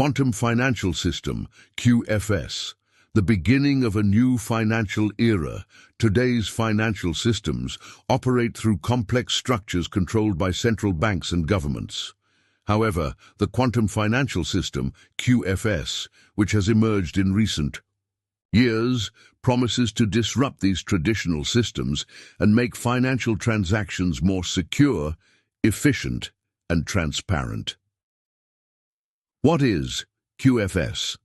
Quantum Financial System, QFS, the beginning of a new financial era. Today's financial systems operate through complex structures controlled by central banks and governments. However, the quantum financial system, QFS, which has emerged in recent years, promises to disrupt these traditional systems and make financial transactions more secure, efficient, and transparent. What is QFS?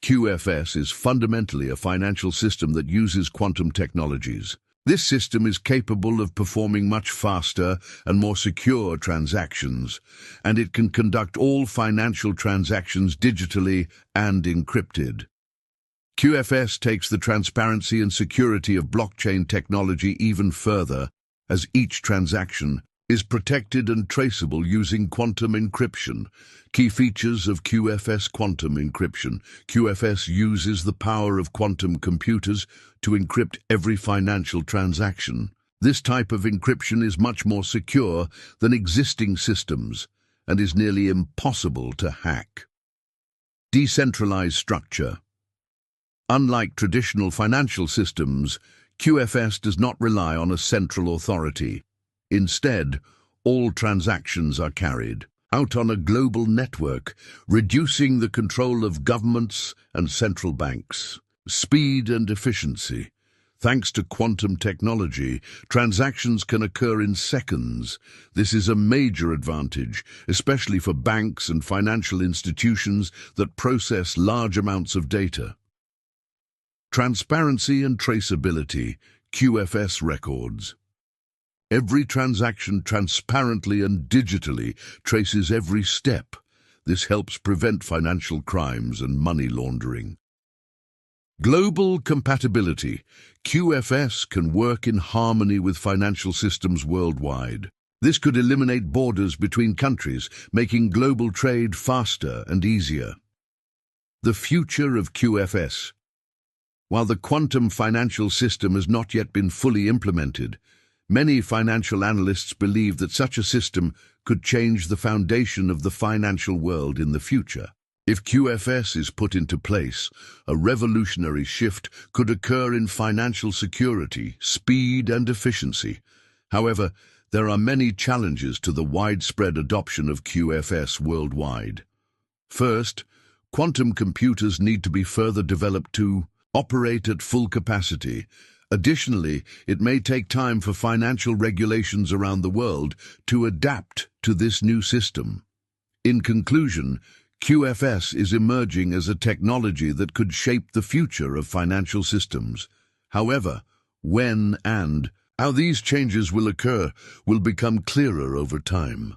QFS is fundamentally a financial system that uses quantum technologies. This system is capable of performing much faster and more secure transactions, and it can conduct all financial transactions digitally and encrypted. QFS takes the transparency and security of blockchain technology even further, as each transaction is protected and traceable using quantum encryption. Key features of QFS: quantum encryption. QFS uses the power of quantum computers to encrypt every financial transaction. This type of encryption is much more secure than existing systems and is nearly impossible to hack. Decentralized structure. Unlike traditional financial systems, QFS does not rely on a central authority. Instead, all transactions are carried out on a global network, reducing the control of governments and central banks. Speed and efficiency. Thanks to quantum technology, transactions can occur in seconds. This is a major advantage, especially for banks and financial institutions that process large amounts of data. Transparency and traceability. QFS records every transaction transparently and digitally, traces every step. This helps prevent financial crimes and money laundering. Global compatibility. QFS can work in harmony with financial systems worldwide. This could eliminate borders between countries, making global trade faster and easier. The future of QFS. While the quantum financial system has not yet been fully implemented, many financial analysts believe that such a system could change the foundation of the financial world in the future. If QFS is put into place, a revolutionary shift could occur in financial security, speed, and efficiency. However, there are many challenges to the widespread adoption of QFS worldwide. First, quantum computers need to be further developed to operate at full capacity. Additionally, it may take time for financial regulations around the world to adapt to this new system. In conclusion, QFS is emerging as a technology that could shape the future of financial systems. However, when and how these changes will occur will become clearer over time.